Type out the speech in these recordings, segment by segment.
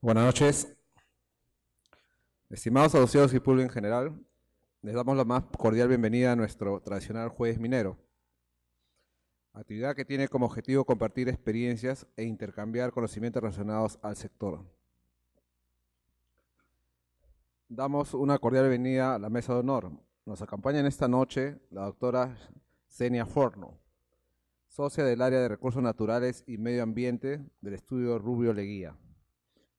Buenas noches, estimados asociados y público en general. Les damos la más cordial bienvenida a nuestro tradicional Jueves Minero, actividad que tiene como objetivo compartir experiencias e intercambiar conocimientos relacionados al sector. Damos una cordial bienvenida a la mesa de honor. Nos acompaña en esta noche la doctora Xenia Forno, socia del área de Recursos Naturales y Medio Ambiente del estudio Rubio Leguía,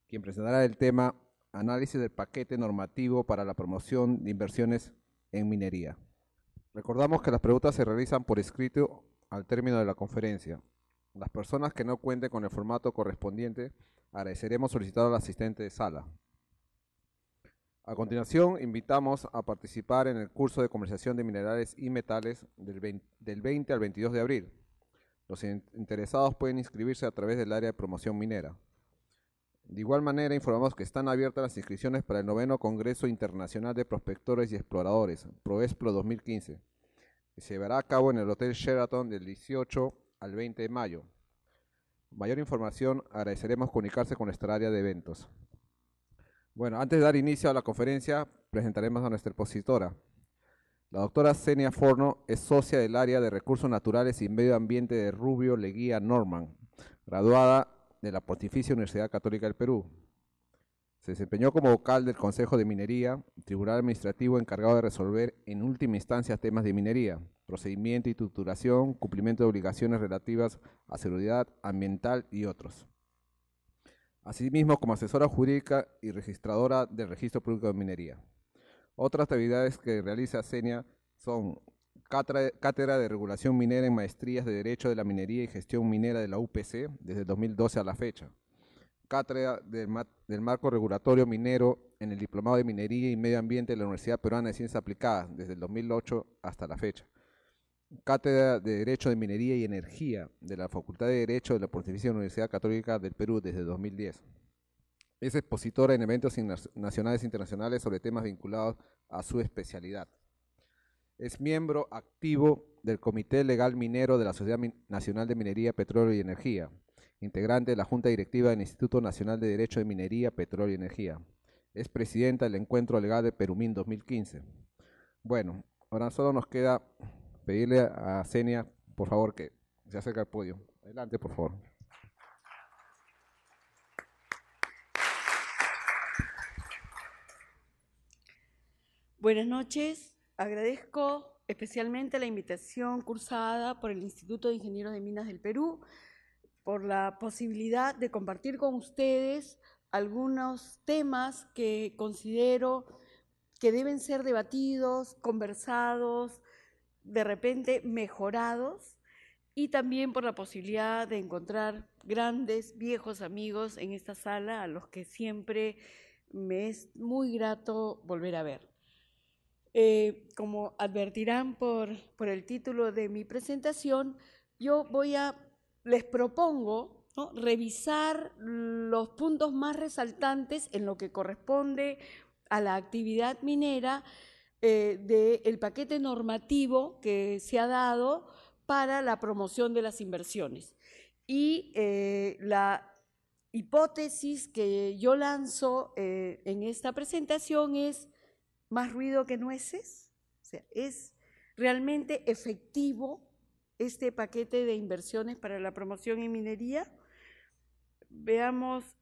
quien presentará el tema Análisis del paquete normativo para la promoción de inversiones en minería. Recordamos que las preguntas se realizan por escrito al término de la conferencia. Las personas que no cuenten con el formato correspondiente, agradeceremos solicitar al asistente de sala. A continuación, invitamos a participar en el curso de comercialización de minerales y metales del 20 al 22 de abril. Los interesados pueden inscribirse a través del área de promoción minera. De igual manera, informamos que están abiertas las inscripciones para el 9º Congreso Internacional de Prospectores y Exploradores, ProExplo 2015, que se llevará a cabo en el Hotel Sheraton del 18 al 20 de mayo. Mayor información, agradeceremos comunicarse con nuestra área de eventos. Bueno, antes de dar inicio a la conferencia, presentaremos a nuestra expositora. La doctora Xenia Forno es socia del área de Recursos Naturales y Medio Ambiente de Rubio Leguía Norman, graduada de la Pontificia Universidad Católica del Perú. Se desempeñó como vocal del Consejo de Minería, tribunal administrativo encargado de resolver en última instancia temas de minería, procedimiento y tutelación, cumplimiento de obligaciones relativas a seguridad ambiental y otros. Asimismo, como asesora jurídica y registradora del Registro Público de Minería. Otras actividades que realiza Xenia son Cátedra de Regulación Minera en Maestrías de Derecho de la Minería y Gestión Minera de la UPC desde el 2012 a la fecha. Cátedra del Marco Regulatorio Minero en el Diplomado de Minería y Medio Ambiente de la Universidad Peruana de Ciencias Aplicadas desde el 2008 hasta la fecha. Cátedra de Derecho de Minería y Energía de la Facultad de Derecho de la Pontificia Universidad Católica del Perú desde 2010. Es expositora en eventos nacionales e internacionales sobre temas vinculados a su especialidad. Es miembro activo del Comité Legal Minero de la Sociedad Nacional de Minería, Petróleo y Energía, integrante de la Junta Directiva del Instituto Nacional de Derecho de Minería, Petróleo y Energía. Es presidenta del Encuentro Legal de Perumín 2015. Bueno, ahora solo nos queda pedirle a Xenia, por favor, que se acerque al podio. Adelante, por favor. Buenas noches, agradezco especialmente la invitación cursada por el Instituto de Ingenieros de Minas del Perú por la posibilidad de compartir con ustedes algunos temas que considero que deben ser debatidos, conversados, de repente mejorados, y también por la posibilidad de encontrar grandes, viejos amigos en esta sala a los que siempre me es muy grato volver a ver. Como advertirán por el título de mi presentación, yo les propongo, ¿no?, revisar los puntos más resaltantes en lo que corresponde a la actividad minera del paquete normativo que se ha dado para la promoción de las inversiones. Y la hipótesis que yo lanzo en esta presentación es: más ruido que nueces. O sea, ¿es realmente efectivo este paquete de inversiones para la promoción en minería? Veamos,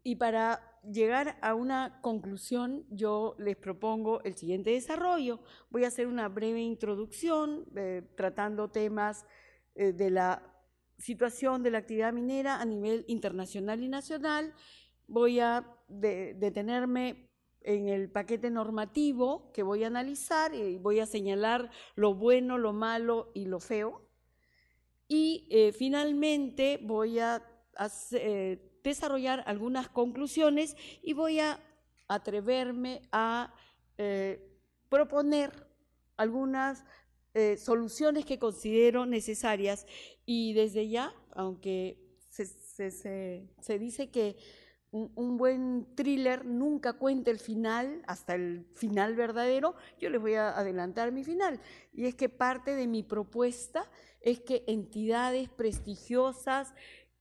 y para llegar a una conclusión, yo les propongo el siguiente desarrollo. Voy a hacer una breve introducción tratando temas de la situación de la actividad minera a nivel internacional y nacional. Voy a detenerme en el paquete normativo que voy a analizar y voy a señalar lo bueno, lo malo y lo feo. Y finalmente voy a desarrollar algunas conclusiones y voy a atreverme a proponer algunas soluciones que considero necesarias. Y desde ya, aunque se dice que un buen thriller nunca cuenta el final, hasta el final verdadero, yo les voy a adelantar mi final. Y es que parte de mi propuesta es que entidades prestigiosas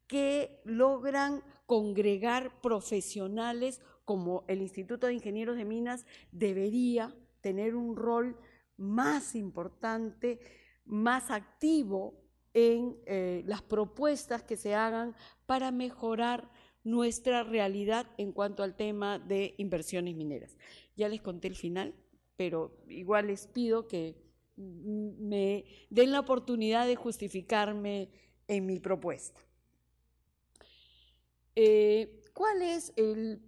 que logran congregar profesionales como el Instituto de Ingenieros de Minas debería tener un rol más importante, más activo en las propuestas que se hagan para mejorar nuestra realidad en cuanto al tema de inversiones mineras. Ya les conté el final, pero igual les pido que me den la oportunidad de justificarme en mi propuesta. ¿Cuál es el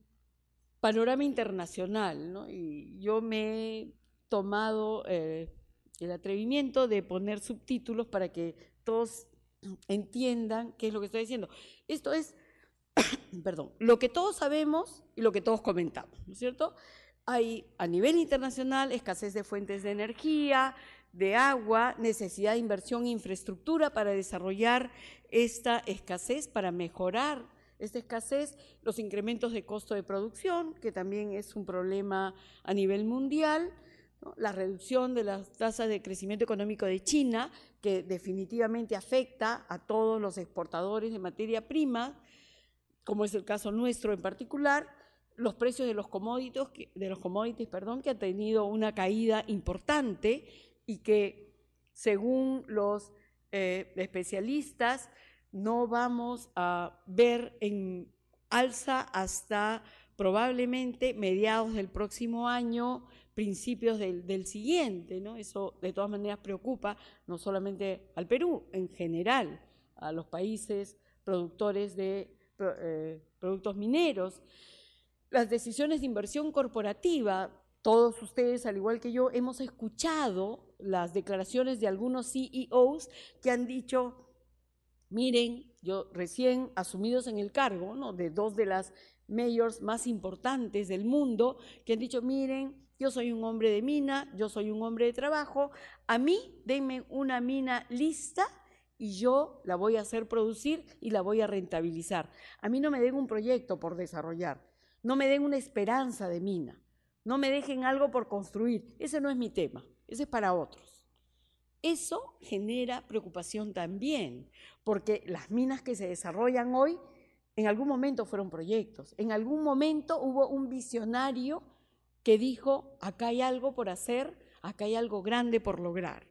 panorama internacional, ¿no? Y yo me he tomado el atrevimiento de poner subtítulos para que todos entiendan qué es lo que estoy diciendo. Esto es, perdón, lo que todos sabemos y lo que todos comentamos, ¿no es cierto? Hay a nivel internacional escasez de fuentes de energía, de agua, necesidad de inversión en infraestructura para desarrollar esta escasez, para mejorar esta escasez, los incrementos de costo de producción, que también es un problema a nivel mundial, ¿no? La reducción de las tasas de crecimiento económico de China, que definitivamente afecta a todos los exportadores de materia prima, como es el caso nuestro en particular, los precios de los commodities, que han tenido una caída importante y que, según los especialistas, no vamos a ver en alza hasta probablemente mediados del próximo año, principios del siguiente, ¿no? Eso de todas maneras preocupa no solamente al Perú, en general, a los países productores de productos mineros. Las decisiones de inversión corporativa, todos ustedes, al igual que yo, hemos escuchado las declaraciones de algunos CEOs que han dicho: miren, yo recién asumidos en el cargo, ¿no?, de dos de las mayors más importantes del mundo, que han dicho: miren, yo soy un hombre de mina, yo soy un hombre de trabajo, a mí denme una mina lista y yo la voy a hacer producir y la voy a rentabilizar. A mí no me den un proyecto por desarrollar, no me den una esperanza de mina, no me dejen algo por construir. Ese no es mi tema, ese es para otros. Eso genera preocupación también, porque las minas que se desarrollan hoy en algún momento fueron proyectos, en algún momento hubo un visionario que dijo: acá hay algo por hacer, acá hay algo grande por lograr.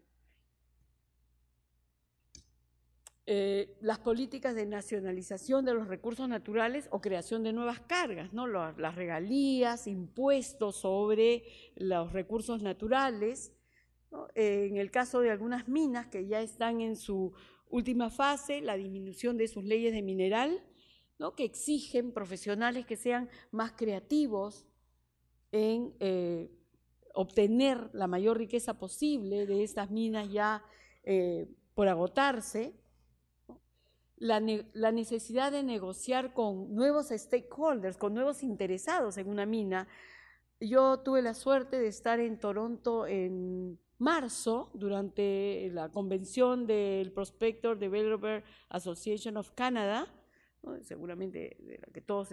Las políticas de nacionalización de los recursos naturales o creación de nuevas cargas, ¿no? Las regalías, impuestos sobre los recursos naturales, ¿no? En el caso de algunas minas que ya están en su última fase, la disminución de sus leyes de mineral, ¿no?, que exigen profesionales que sean más creativos en obtener la mayor riqueza posible de estas minas ya por agotarse. La necesidad de negociar con nuevos stakeholders, con nuevos interesados en una mina. Yo tuve la suerte de estar en Toronto en marzo durante la convención del Prospector Developer Association of Canada, ¿no?, seguramente de la que todos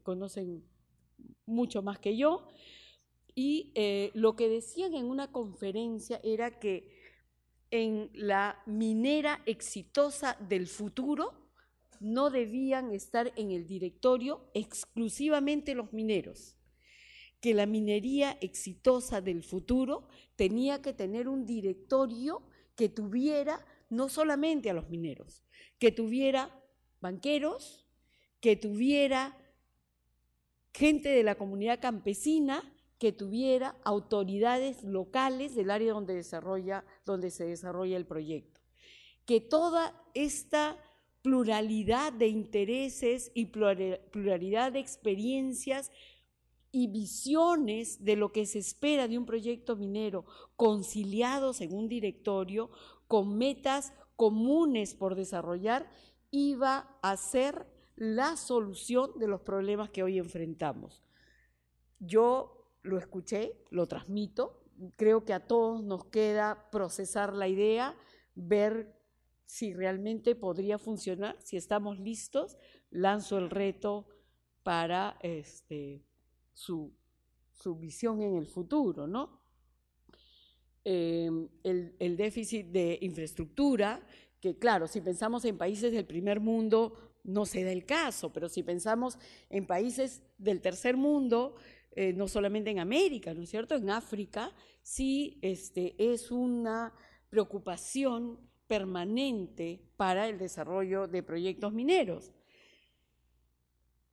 conocen mucho más que yo, y lo que decían en una conferencia era que en la minera exitosa del futuro no debían estar en el directorio exclusivamente los mineros, que la minería exitosa del futuro tenía que tener un directorio que tuviera no solamente a los mineros, que tuviera banqueros, que tuviera gente de la comunidad campesina, que tuviera autoridades locales del área donde se desarrolla el proyecto. Que toda esta pluralidad de intereses y pluralidad de experiencias y visiones de lo que se espera de un proyecto minero, conciliados en un directorio con metas comunes por desarrollar, iba a ser la solución de los problemas que hoy enfrentamos. Yo lo escuché, lo transmito, creo que a todos nos queda procesar la idea, ver si realmente podría funcionar. Si estamos listos, lanzo el reto para su visión en el futuro, ¿no? El déficit de infraestructura, que claro, si pensamos en países del primer mundo, no se da el caso, pero si pensamos en países del tercer mundo, no solamente en América, ¿no es cierto?, en África, sí es una preocupación permanente para el desarrollo de proyectos mineros.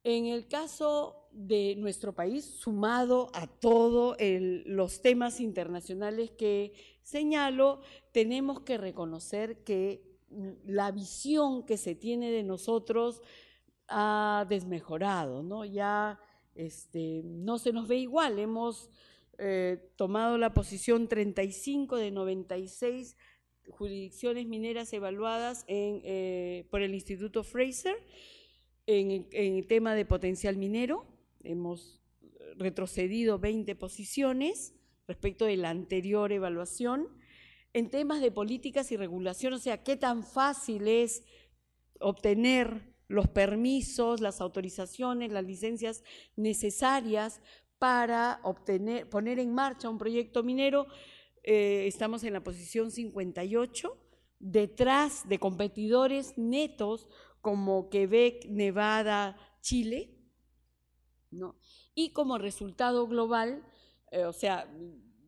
En el caso de nuestro país, sumado a todos los temas internacionales que señalo, tenemos que reconocer que la visión que se tiene de nosotros ha desmejorado, ¿no? Ya no se nos ve igual. Hemos tomado la posición 35 de 96 jurisdicciones mineras evaluadas por el Instituto Fraser en el tema de potencial minero. Hemos retrocedido 20 posiciones respecto de la anterior evaluación. En temas de políticas y regulación, o sea, qué tan fácil es obtener los permisos, las autorizaciones, las licencias necesarias para poner en marcha un proyecto minero. Estamos en la posición 58, detrás de competidores netos como Quebec, Nevada, Chile, ¿no? Y como resultado global, o sea,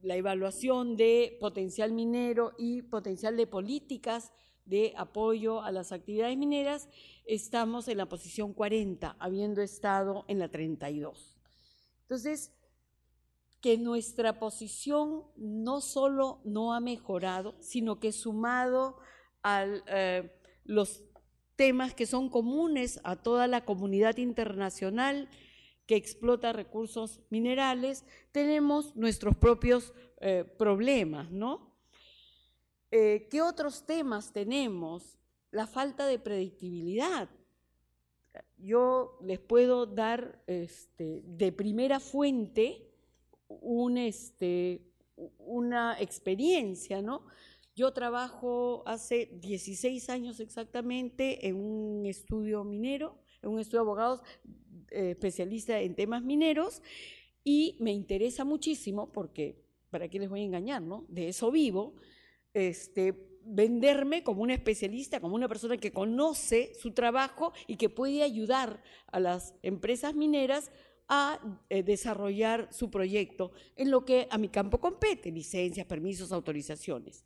la evaluación de potencial minero y potencial de políticas de apoyo a las actividades mineras, estamos en la posición 40, habiendo estado en la 32. Entonces, que nuestra posición no solo no ha mejorado, sino que sumado a los temas que son comunes a toda la comunidad internacional que explota recursos minerales, tenemos nuestros propios problemas, ¿no? ¿Qué otros temas tenemos? La falta de predictibilidad. Yo les puedo dar de primera fuente una experiencia, ¿no? Yo trabajo hace 16 años exactamente en un estudio minero, en un estudio de abogados especialista en temas mineros, y me interesa muchísimo porque, ¿para qué les voy a engañar, no? De eso vivo, venderme como una especialista, como una persona que conoce su trabajo y que puede ayudar a las empresas mineras a desarrollar su proyecto en lo que a mi campo compete, licencias, permisos, autorizaciones.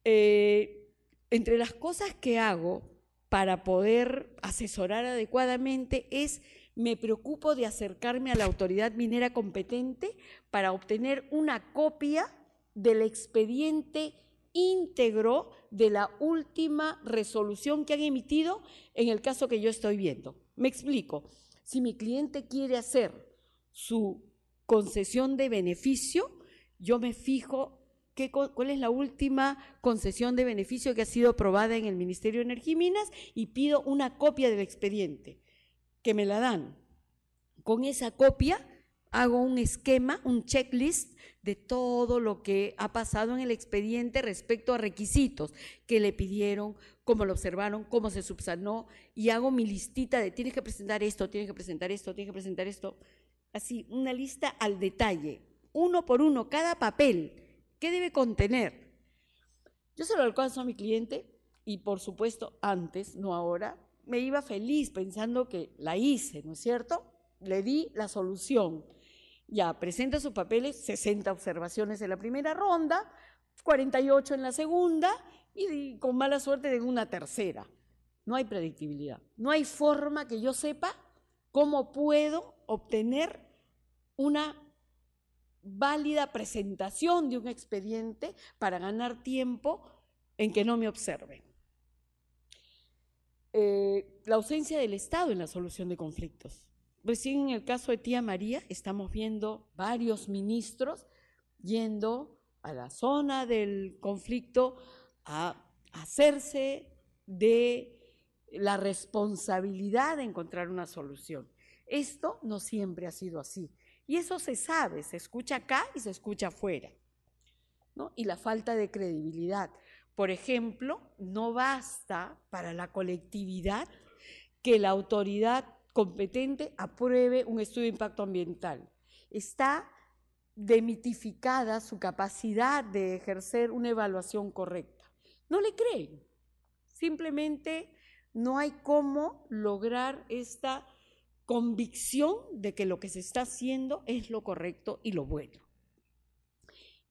Entre las cosas que hago para poder asesorar adecuadamente me preocupo de acercarme a la autoridad minera competente para obtener una copia del expediente íntegro de la última resolución que han emitido en el caso que yo estoy viendo. Me explico. Si mi cliente quiere hacer su concesión de beneficio, yo me fijo cuál es la última concesión de beneficio que ha sido aprobada en el Ministerio de Energía y Minas y pido una copia del expediente, que me la dan. Con esa copia hago un esquema, un checklist de todo lo que ha pasado en el expediente respecto a requisitos que le pidieron, cómo lo observaron, cómo se subsanó, y hago mi listita de tienes que presentar esto, tienes que presentar esto, tienes que presentar esto, así, una lista al detalle, uno por uno, cada papel, ¿qué debe contener? Yo se lo alcanzo a mi cliente y, por supuesto, antes, no ahora, me iba feliz pensando que la hice, ¿no es cierto? Le di la solución. Ya, presenta sus papeles, 60 observaciones en la primera ronda, 48 en la segunda y con mala suerte en una tercera. No hay predictibilidad. No hay forma que yo sepa cómo puedo obtener una válida presentación de un expediente para ganar tiempo en que no me observen. La ausencia del Estado en la solución de conflictos. Recién en el caso de Tía María estamos viendo varios ministros yendo a la zona del conflicto a hacerse de la responsabilidad de encontrar una solución. Esto no siempre ha sido así. Y eso se sabe, se escucha acá y se escucha afuera, ¿no? Y la falta de credibilidad. Por ejemplo, no basta para la colectividad que la autoridad competente apruebe un estudio de impacto ambiental. Está demitificada su capacidad de ejercer una evaluación correcta. No le creen. Simplemente no hay cómo lograr esta convicción de que lo que se está haciendo es lo correcto y lo bueno.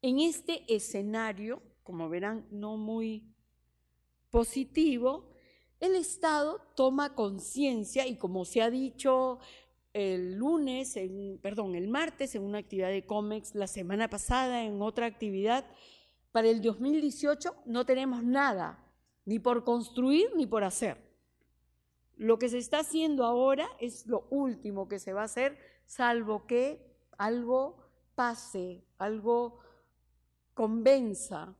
En este escenario, como verán, no muy positivo, el Estado toma conciencia y, como se ha dicho el martes en una actividad de COMEX, la semana pasada en otra actividad, para el 2018 no tenemos nada, ni por construir ni por hacer. Lo que se está haciendo ahora es lo último que se va a hacer, salvo que algo pase, algo convenza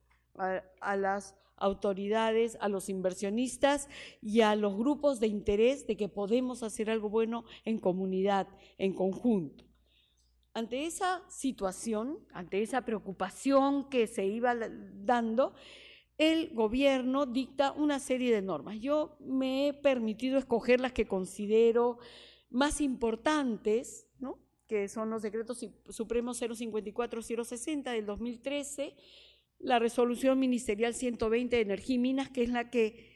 a las autoridades, a los inversionistas y a los grupos de interés de que podemos hacer algo bueno en comunidad, en conjunto. Ante esa situación, ante esa preocupación que se iba dando, el gobierno dicta una serie de normas. Yo me he permitido escoger las que considero más importantes, ¿no?, que son los decretos supremos 054-060 del 2013, la resolución ministerial 120 de Energía y Minas, que es la que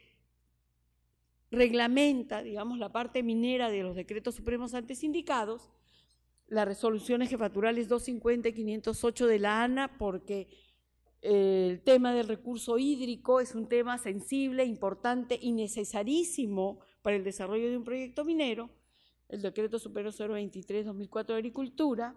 reglamenta, digamos, la parte minera de los decretos supremos antes indicados, las resoluciones jefaturales 250 y 508 de la ANA, porque el tema del recurso hídrico es un tema sensible, importante y necesarísimo para el desarrollo de un proyecto minero, el decreto supremo 023-2004 de Agricultura,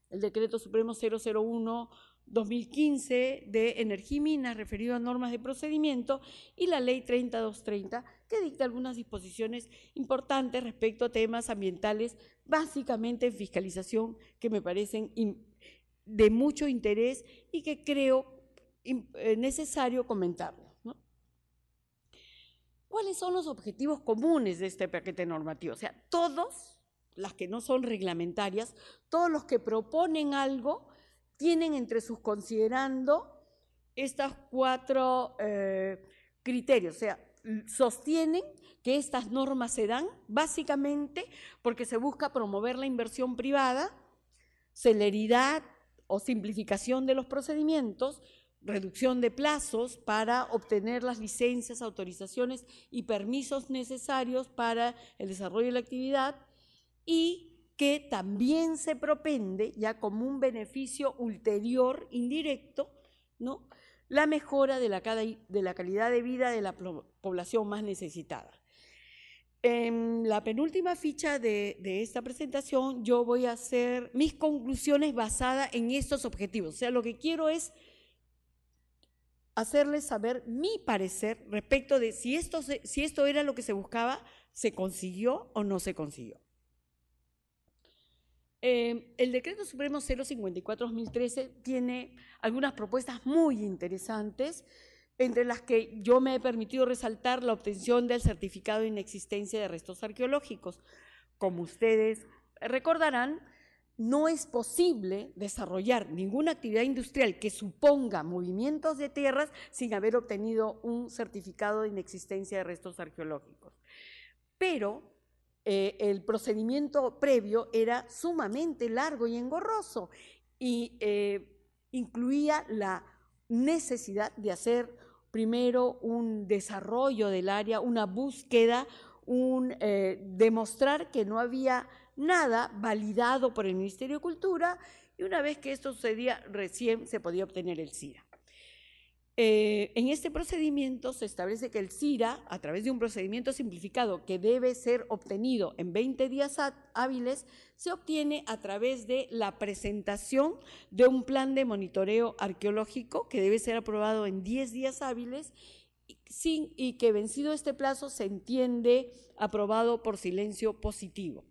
el decreto supremo 001-2015 de Energía y Minas referido a normas de procedimiento y la ley 30230 que dicta algunas disposiciones importantes respecto a temas ambientales, básicamente en fiscalización, que me parecen de mucho interés y que creo necesario comentarlo, ¿no? ¿Cuáles son los objetivos comunes de este paquete normativo? O sea, todos, las que no son reglamentarias, todos los que proponen algo tienen entre sus considerando estos 4 criterios, o sea, sostienen que estas normas se dan básicamente porque se busca promover la inversión privada, celeridad o simplificación de los procedimientos, reducción de plazos para obtener las licencias, autorizaciones y permisos necesarios para el desarrollo de la actividad, y que también se propende, ya como un beneficio ulterior indirecto, ¿no?, la mejora de la calidad de vida de la población más necesitada. En la penúltima ficha de esta presentación yo voy a hacer mis conclusiones basadas en estos objetivos. O sea, lo que quiero es hacerles saber mi parecer respecto de si esto era lo que se buscaba, se consiguió o no se consiguió. El decreto supremo 054-2013 tiene algunas propuestas muy interesantes, entre las que yo me he permitido resaltar la obtención del certificado de inexistencia de restos arqueológicos. Como ustedes recordarán, no es posible desarrollar ninguna actividad industrial que suponga movimientos de tierras sin haber obtenido un certificado de inexistencia de restos arqueológicos. Pero el procedimiento previo era sumamente largo y engorroso y incluía la necesidad de hacer primero un desarrollo del área, una búsqueda, demostrar que no había nada validado por el Ministerio de Cultura, y una vez que esto sucedía, recién se podía obtener el CIRA. En este procedimiento se establece que el CIRA, a través de un procedimiento simplificado que debe ser obtenido en 20 días hábiles, se obtiene a través de la presentación de un plan de monitoreo arqueológico que debe ser aprobado en 10 días hábiles y que, vencido este plazo, se entiende aprobado por silencio positivo.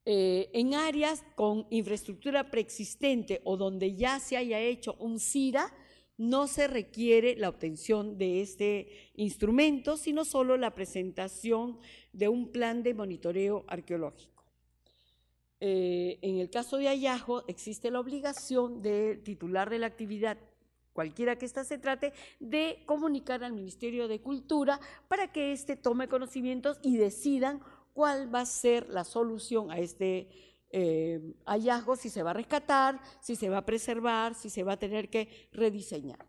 En áreas con infraestructura preexistente o donde ya se haya hecho un CIRA, no se requiere la obtención de este instrumento, sino solo la presentación de un plan de monitoreo arqueológico. En el caso de hallazgo, existe la obligación del titular de la actividad, cualquiera que ésta se trate, de comunicar al Ministerio de Cultura para que éste tome conocimientos y decidan cuál va a ser la solución a este hallazgo, si se va a rescatar, si se va a preservar, si se va a tener que rediseñar.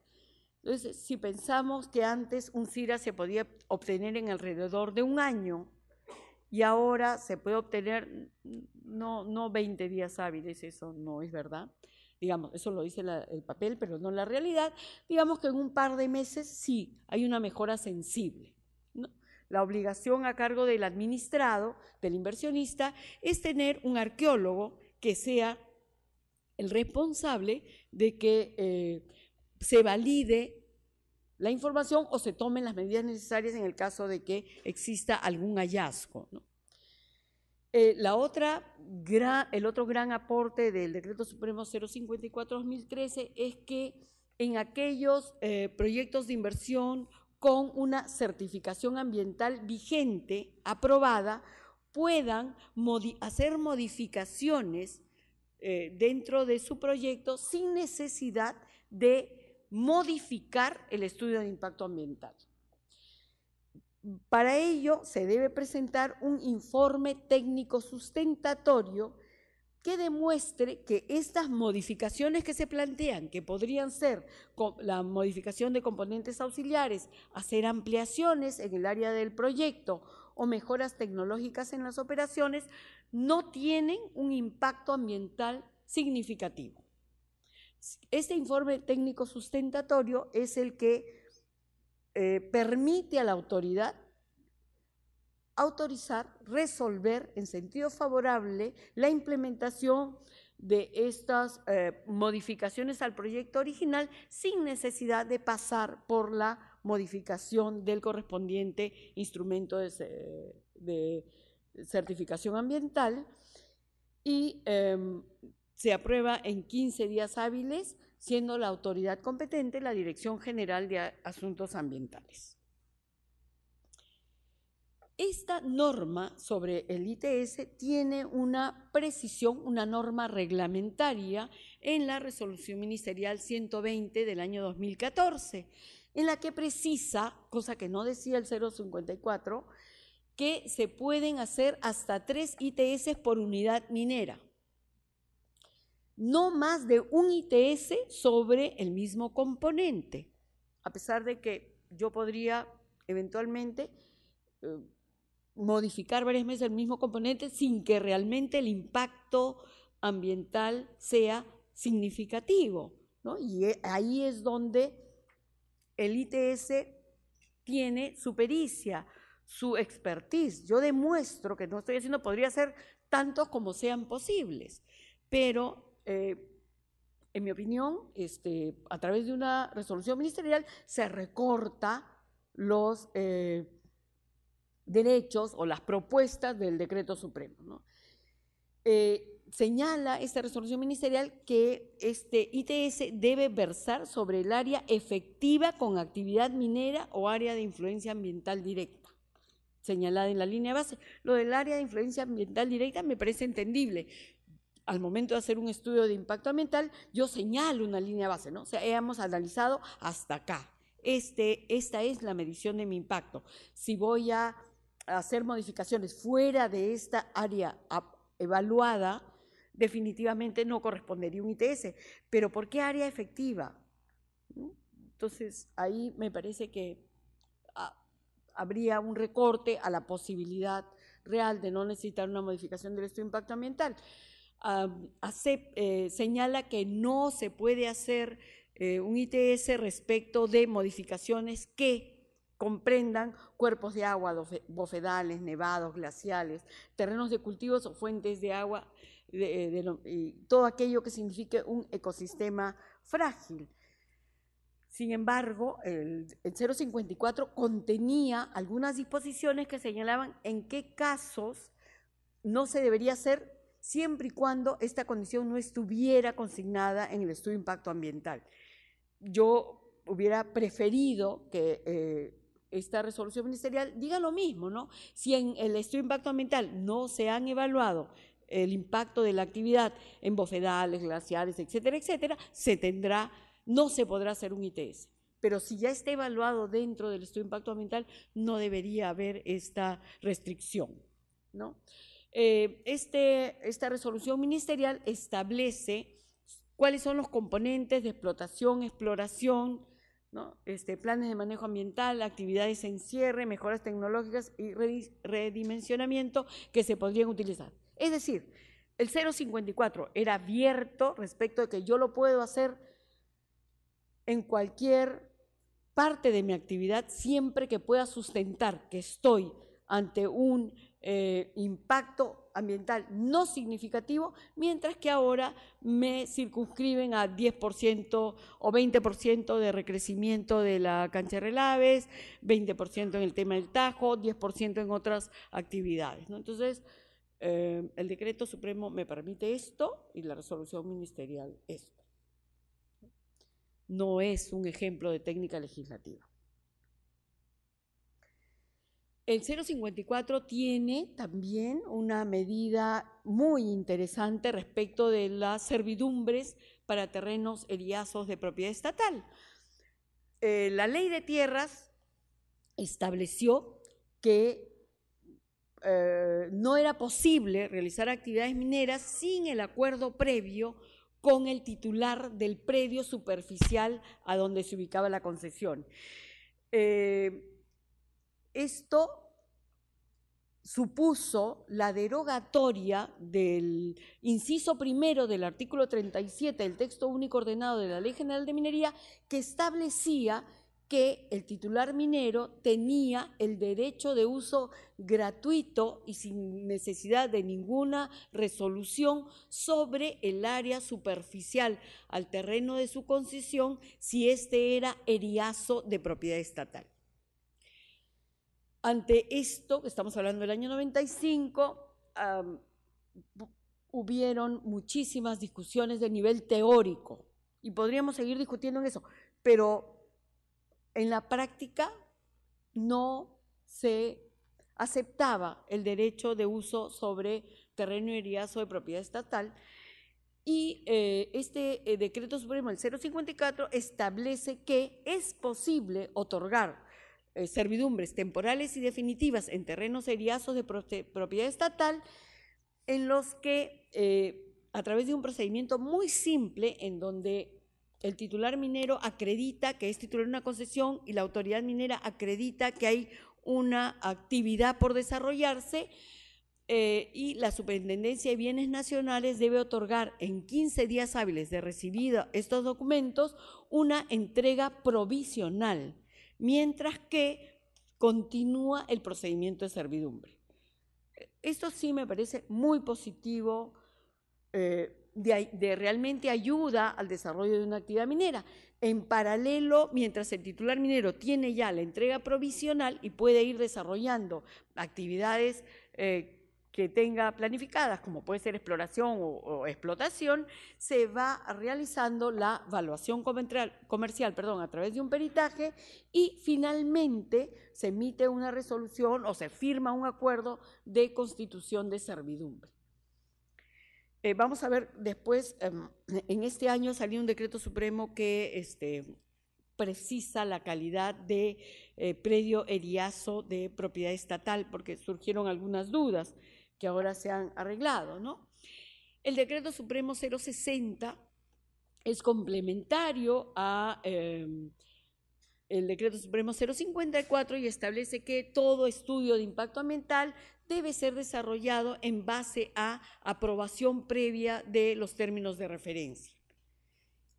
Entonces, si pensamos que antes un CIRA se podía obtener en alrededor de un año y ahora se puede obtener no 20 días hábiles, eso no es verdad. Digamos, eso lo dice el papel, pero no la realidad. Digamos que en un par de meses sí hay una mejora sensible, ¿no? La obligación a cargo del administrado, del inversionista, es tener un arqueólogo que sea el responsable de que se valide la información o se tomen las medidas necesarias en el caso de que exista algún hallazgo, ¿no? El otro gran aporte del Decreto Supremo 054-2013 es que en aquellos proyectos de inversión con una certificación ambiental vigente, aprobada, puedan hacer modificaciones dentro de su proyecto sin necesidad de modificar el estudio de impacto ambiental. Para ello se debe presentar un informe técnico sustentatorio que demuestre que estas modificaciones que se plantean, que podrían ser la modificación de componentes auxiliares, hacer ampliaciones en el área del proyecto o mejoras tecnológicas en las operaciones, no tienen un impacto ambiental significativo. Este informe técnico sustentatorio es el que permite a la autoridad autorizar, resolver en sentido favorable la implementación de estas modificaciones al proyecto original sin necesidad de pasar por la modificación del correspondiente instrumento de certificación ambiental y se aprueba en 15 días hábiles, siendo la autoridad competente la Dirección General de Asuntos Ambientales. Esta norma sobre el ITS tiene una precisión, una norma reglamentaria en la Resolución Ministerial 120 del año 2014, en la que precisa, cosa que no decía el 054, que se pueden hacer hasta 3 ITS por unidad minera. No más de un ITS sobre el mismo componente, a pesar de que yo podría eventualmente modificar varias veces el mismo componente sin que realmente el impacto ambiental sea significativo, ¿no? Y ahí es donde el ITS tiene su pericia, su expertise. Yo demuestro que no estoy haciendo, podría ser tantos como sean posibles, pero en mi opinión, a través de una resolución ministerial se recorta los derechos o las propuestas del decreto supremo, ¿no? Señala esta resolución ministerial que este ITS debe versar sobre el área efectiva con actividad minera o área de influencia ambiental directa, señalada en la línea base. Lo del área de influencia ambiental directa me parece entendible. Al momento de hacer un estudio de impacto ambiental, yo señalo una línea base, ¿no? O sea, hemos analizado hasta acá. Esta es la medición de mi impacto. Si voy a hacer modificaciones fuera de esta área evaluada, definitivamente no correspondería un ITS. ¿Pero por qué área efectiva? Entonces, ahí me parece que habría un recorte a la posibilidad real de no necesitar una modificación del estudio de impacto ambiental. Señala que no se puede hacer un ITS respecto de modificaciones que comprendan cuerpos de agua, bofedales, nevados, glaciales, terrenos de cultivos o fuentes de agua, y todo aquello que signifique un ecosistema frágil. Sin embargo, el 054 contenía algunas disposiciones que señalaban en qué casos no se debería hacer siempre y cuando esta condición no estuviera consignada en el estudio de impacto ambiental. Yo hubiera preferido que esta resolución ministerial diga lo mismo, ¿no? Si en el estudio de impacto ambiental no se han evaluado el impacto de la actividad en bofedales, glaciares, etcétera, etcétera, no se podrá hacer un ITS. Pero si ya está evaluado dentro del estudio de impacto ambiental, no debería haber esta restricción, ¿no? Esta resolución ministerial establece cuáles son los componentes de explotación, exploración ¿no? Planes de manejo ambiental, actividades en cierre, mejoras tecnológicas y redimensionamiento que se podrían utilizar. Es decir, el 054 era abierto respecto de que yo lo puedo hacer en cualquier parte de mi actividad siempre que pueda sustentar que estoy ante un impacto ambiental no significativo, mientras que ahora me circunscriben a 10% o 20% de recrecimiento de la cancha de relaves, 20% en el tema del Tajo, 10% en otras actividades, ¿no? Entonces, el decreto supremo me permite esto y la resolución ministerial esto. No es un ejemplo de técnica legislativa. El 054 tiene también una medida muy interesante respecto de las servidumbres para terrenos eriazos de propiedad estatal. La ley de tierras estableció que no era posible realizar actividades mineras sin el acuerdo previo con el titular del predio superficial a donde se ubicaba la concesión. Esto supuso la derogatoria del inciso primero del artículo 37 del texto único ordenado de la Ley General de Minería, que establecía que el titular minero tenía el derecho de uso gratuito y sin necesidad de ninguna resolución sobre el área superficial al terreno de su concesión si este era eriazo de propiedad estatal. Ante esto, que estamos hablando del año 95, hubieron muchísimas discusiones de nivel teórico y podríamos seguir discutiendo en eso, pero en la práctica no se aceptaba el derecho de uso sobre terreno eriazo de propiedad estatal y este decreto supremo, el 054, establece que es posible otorgar servidumbres temporales y definitivas en terrenos eriazos de propiedad estatal en los que a través de un procedimiento muy simple en donde el titular minero acredita que es titular de una concesión y la autoridad minera acredita que hay una actividad por desarrollarse y la Superintendencia de Bienes Nacionales debe otorgar en 15 días hábiles de recibidos estos documentos una entrega provisional, mientras que continúa el procedimiento de servidumbre. Esto sí me parece muy positivo, de realmente ayuda al desarrollo de una actividad minera. En paralelo, mientras el titular minero tiene ya la entrega provisional y puede ir desarrollando actividades que tenga planificadas, como puede ser exploración o explotación, se va realizando la evaluación comercial a través de un peritaje y finalmente se emite una resolución o se firma un acuerdo de constitución de servidumbre. Vamos a ver después, en este año salió un decreto supremo que precisa la calidad de predio eriazo de propiedad estatal, porque surgieron algunas dudas que ahora se han arreglado, ¿no? El decreto supremo 060 es complementario a el decreto supremo 054 y establece que todo estudio de impacto ambiental debe ser desarrollado en base a aprobación previa de los términos de referencia.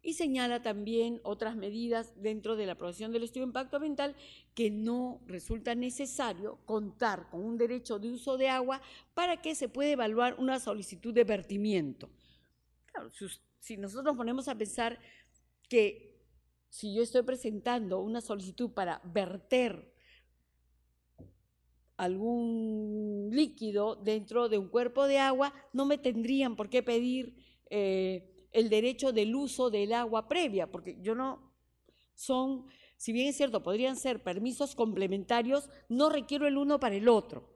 Y señala también otras medidas dentro de la aprobación del estudio de impacto ambiental que no resulta necesario contar con un derecho de uso de agua para que se pueda evaluar una solicitud de vertimiento. Claro, si nosotros nos ponemos a pensar que si yo estoy presentando una solicitud para verter algún líquido dentro de un cuerpo de agua, no me tendrían por qué pedir el derecho del uso del agua previa, porque yo no son, si bien es cierto, podrían ser permisos complementarios, no requiero el uno para el otro.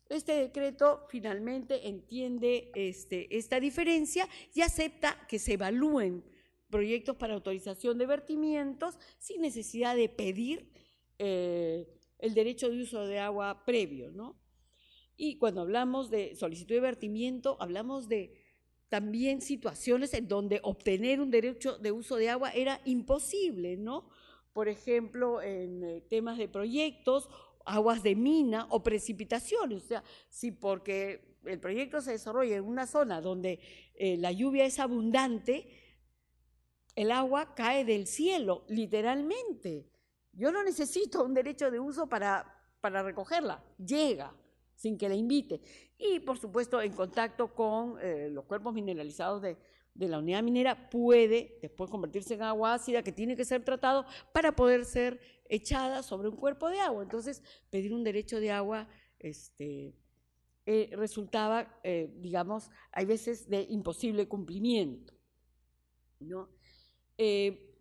Este decreto finalmente entiende esta diferencia y acepta que se evalúen proyectos para autorización de vertimientos sin necesidad de pedir el derecho de uso de agua previo, ¿no? Y cuando hablamos de solicitud de vertimiento, hablamos de también situaciones en donde obtener un derecho de uso de agua era imposible, ¿no? por ejemplo, en temas de proyectos, aguas de mina o precipitaciones. O sea, si porque el proyecto se desarrolla en una zona donde la lluvia es abundante, el agua cae del cielo, literalmente. Yo no necesito un derecho de uso para recogerla, llega sin que la invite. Y, por supuesto, en contacto con los cuerpos mineralizados de la unidad minera, puede después convertirse en agua ácida que tiene que ser tratado para poder ser echada sobre un cuerpo de agua. Entonces, pedir un derecho de agua resultaba, digamos, hay veces de imposible cumplimiento, ¿no?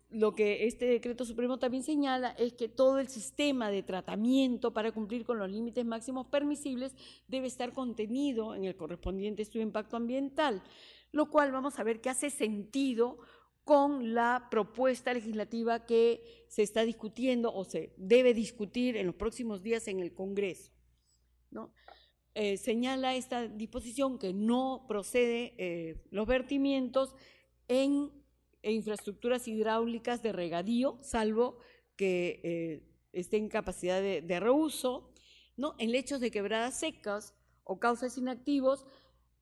Lo que este decreto supremo también señala es que todo el sistema de tratamiento para cumplir con los límites máximos permisibles debe estar contenido en el correspondiente estudio de impacto ambiental, lo cual vamos a ver que hace sentido con la propuesta legislativa que se está discutiendo o se debe discutir en los próximos días en el Congreso, ¿no? Señala esta disposición que no procede los vertimientos en infraestructuras hidráulicas de regadío, salvo que estén en capacidad de reuso, ¿no? En lechos de quebradas secas o cauces inactivos,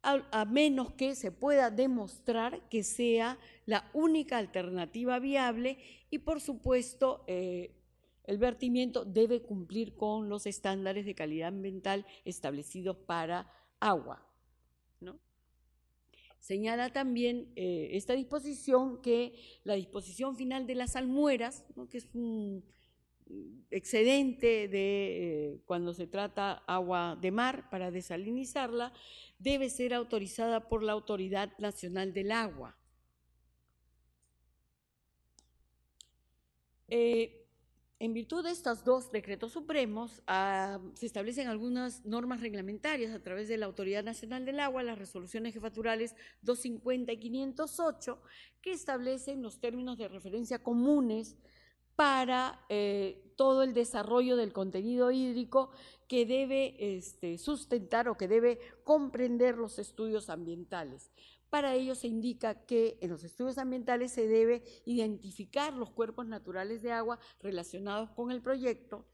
a menos que se pueda demostrar que sea la única alternativa viable y, por supuesto, el vertimiento debe cumplir con los estándares de calidad ambiental establecidos para agua, ¿no? Señala también esta disposición que la disposición final de las almueras, ¿no? Que es un excedente de cuando se trata agua de mar para desalinizarla, debe ser autorizada por la Autoridad Nacional del Agua. En virtud de estos dos decretos supremos, se establecen algunas normas reglamentarias a través de la Autoridad Nacional del Agua, las resoluciones jefaturales 250 y 508, que establecen los términos de referencia comunes para todo el desarrollo del contenido hídrico que debe sustentar o que debe comprender los estudios ambientales. Para ello se indica que en los estudios ambientales se debe identificar los cuerpos naturales de agua relacionados con el proyecto,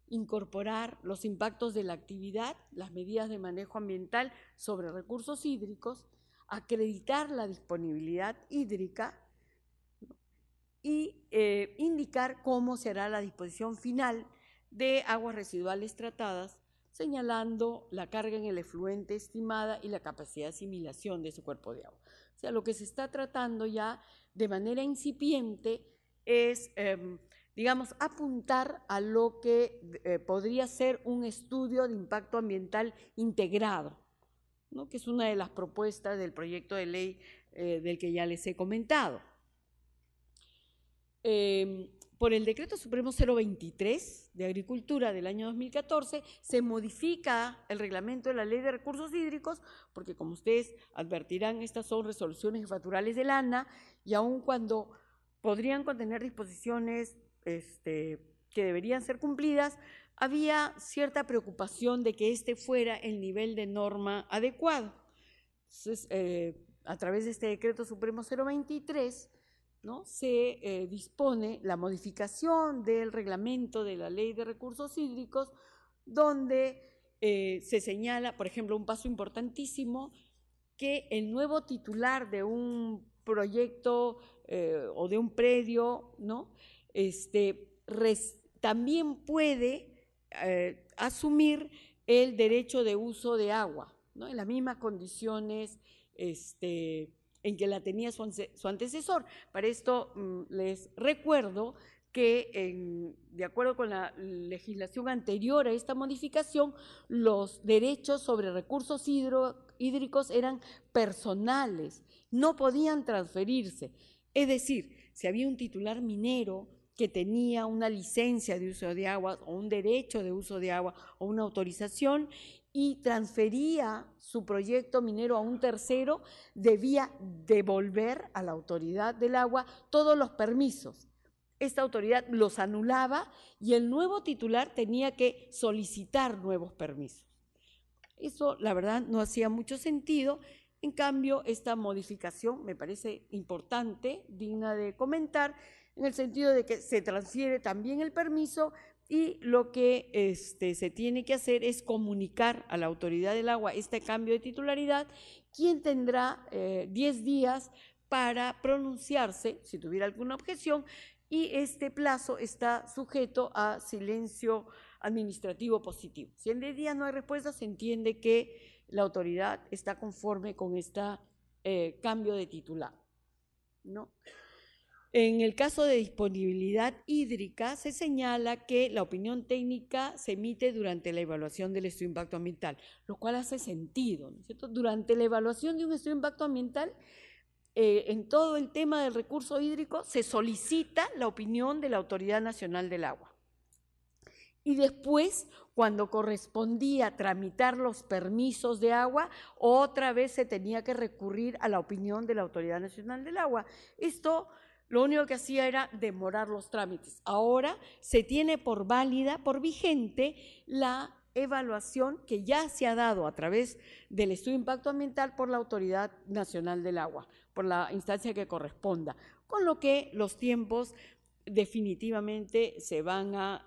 incorporar los impactos de la actividad, las medidas de manejo ambiental sobre recursos hídricos, acreditar la disponibilidad hídrica y indicar cómo se hará la disposición final de aguas residuales tratadas, señalando la carga en el efluente estimada y la capacidad de asimilación de ese cuerpo de agua. O sea, lo que se está tratando ya de manera incipiente es, digamos, apuntar a lo que podría ser un estudio de impacto ambiental integrado, ¿no? Que es una de las propuestas del proyecto de ley del que ya les he comentado. Por el Decreto Supremo 023 de Agricultura del año 2014 se modifica el reglamento de la Ley de Recursos Hídricos, porque como ustedes advertirán, estas son resoluciones jefaturales del ANA y aun cuando podrían contener disposiciones que deberían ser cumplidas, había cierta preocupación de que este fuera el nivel de norma adecuado. Entonces, a través de este Decreto Supremo 023, ¿no? Se dispone la modificación del reglamento de la Ley de Recursos Hídricos, donde se señala, por ejemplo, un paso importantísimo, que el nuevo titular de un proyecto o de un predio, ¿no? También puede asumir el derecho de uso de agua, ¿no? En las mismas condiciones en que la tenía su antecesor. Para esto les recuerdo que de acuerdo con la legislación anterior a esta modificación, los derechos sobre recursos hídricos eran personales, no podían transferirse. Es decir, si había un titular minero que tenía una licencia de uso de agua o un derecho de uso de agua o una autorización y transfería su proyecto minero a un tercero, debía devolver a la autoridad del agua todos los permisos. Esta autoridad los anulaba y el nuevo titular tenía que solicitar nuevos permisos. Eso, la verdad, no hacía mucho sentido. En cambio, esta modificación me parece importante, digna de comentar, en el sentido de que se transfiere también el permiso y lo que se tiene que hacer es comunicar a la autoridad del agua este cambio de titularidad, quien tendrá 10 días para pronunciarse si tuviera alguna objeción, y este plazo está sujeto a silencio administrativo positivo. Si en 10 días no hay respuesta, se entiende que la autoridad está conforme con este cambio de titular, ¿no? En el caso de disponibilidad hídrica, se señala que la opinión técnica se emite durante la evaluación del estudio de impacto ambiental, lo cual hace sentido, ¿no es cierto? Durante la evaluación de un estudio de impacto ambiental, en todo el tema del recurso hídrico, se solicita la opinión de la Autoridad Nacional del Agua. Y después, cuando correspondía tramitar los permisos de agua, otra vez se tenía que recurrir a la opinión de la Autoridad Nacional del Agua. Esto lo único que hacía era demorar los trámites. Ahora se tiene por válida, por vigente, la evaluación que ya se ha dado a través del estudio de impacto ambiental por la Autoridad Nacional del Agua, por la instancia que corresponda, con lo que los tiempos definitivamente se van a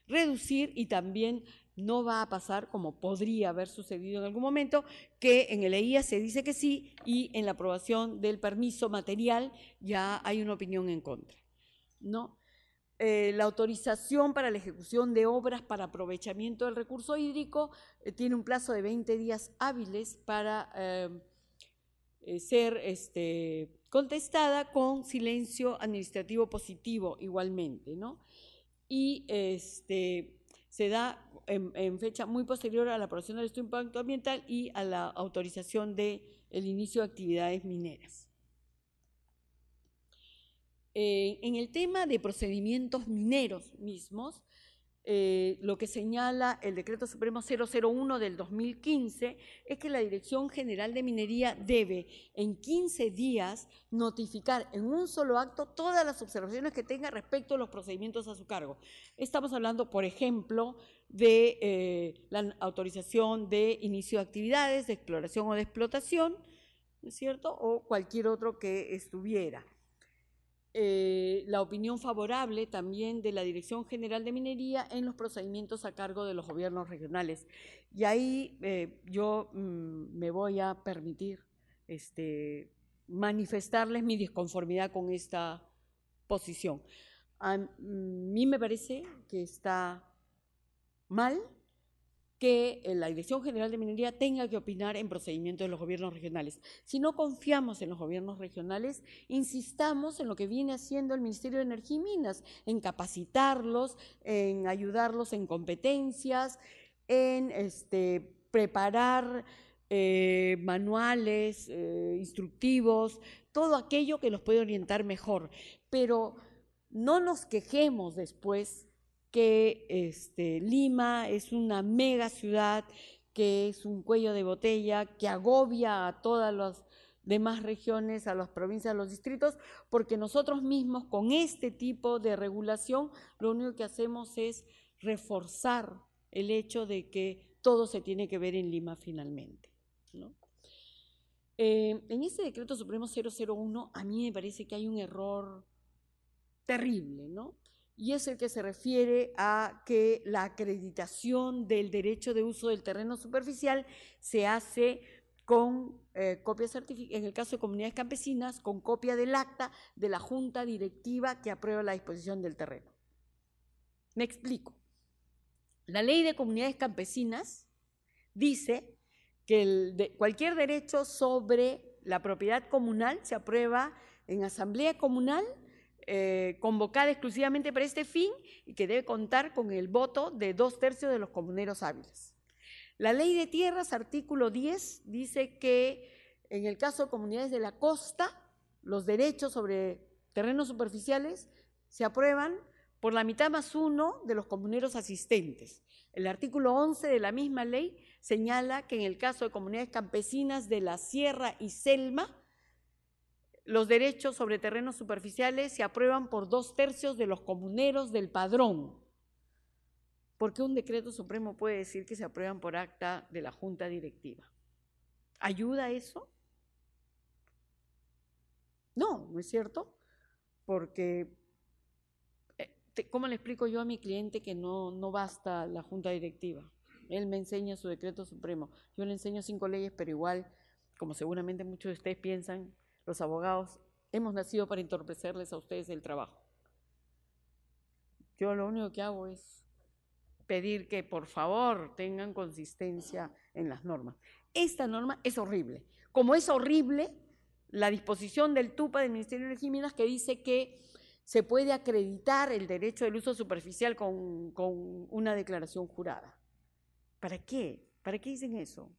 reducir, y también no va a pasar, como podría haber sucedido en algún momento, que en el EIA se dice que sí y en la aprobación del permiso material ya hay una opinión en contra, ¿no? La autorización para la ejecución de obras para aprovechamiento del recurso hídrico tiene un plazo de 20 días hábiles para ser contestada con silencio administrativo positivo igualmente, ¿no? Y se da en fecha muy posterior a la aprobación del estudio de impacto ambiental y a la autorización del inicio de actividades mineras. En el tema de procedimientos mineros mismos, lo que señala el Decreto Supremo 001 del 2015 es que la Dirección General de Minería debe en 15 días notificar en un solo acto todas las observaciones que tenga respecto a los procedimientos a su cargo. Estamos hablando, por ejemplo, de la autorización de inicio de actividades, de exploración o de explotación, ¿no es cierto?, o cualquier otro que estuviera. La opinión favorable también de la Dirección General de Minería en los procedimientos a cargo de los gobiernos regionales. Y ahí yo me voy a permitir manifestarles mi disconformidad con esta posición. A mí me parece que está mal que la Dirección General de Minería tenga que opinar en procedimientos de los gobiernos regionales. Si no confiamos en los gobiernos regionales, insistamos en lo que viene haciendo el Ministerio de Energía y Minas, en capacitarlos, en ayudarlos en competencias, en preparar manuales, instructivos, todo aquello que los puede orientar mejor. Pero no nos quejemos después que Lima es una mega ciudad, que es un cuello de botella, que agobia a todas las demás regiones, a las provincias, a los distritos, porque nosotros mismos con este tipo de regulación lo único que hacemos es reforzar el hecho de que todo se tiene que ver en Lima finalmente, ¿no? En ese Decreto Supremo 001 a mí me parece que hay un error terrible, ¿no? Y es el que se refiere a que la acreditación del derecho de uso del terreno superficial se hace con copia certificada, en el caso de comunidades campesinas, con copia del acta de la junta directiva que aprueba la disposición del terreno. Me explico. La ley de comunidades campesinas dice que cualquier derecho sobre la propiedad comunal se aprueba en asamblea comunal, convocada exclusivamente para este fin, y que debe contar con el voto de 2/3 de los comuneros hábiles. La Ley de Tierras, artículo 10, dice que en el caso de comunidades de la costa, los derechos sobre terrenos superficiales se aprueban por la mitad más uno de los comuneros asistentes. El artículo 11 de la misma ley señala que en el caso de comunidades campesinas de la sierra y selva, los derechos sobre terrenos superficiales se aprueban por 2/3 de los comuneros del padrón. ¿Por qué un decreto supremo puede decir que se aprueban por acta de la junta directiva? ¿Ayuda eso? No, ¿no es cierto? Porque ¿cómo le explico yo a mi cliente que no basta la junta directiva? Él me enseña su decreto supremo. Yo le enseño 5 leyes, pero igual, como seguramente muchos de ustedes piensan, los abogados hemos nacido para entorpecerles a ustedes el trabajo. Yo lo único que hago es pedir que por favor tengan consistencia en las normas. Esta norma es horrible. Como es horrible la disposición del TUPA del Ministerio de Energía y Minas que dice que se puede acreditar el derecho del uso superficial con una declaración jurada. ¿Para qué? ¿Para qué dicen eso?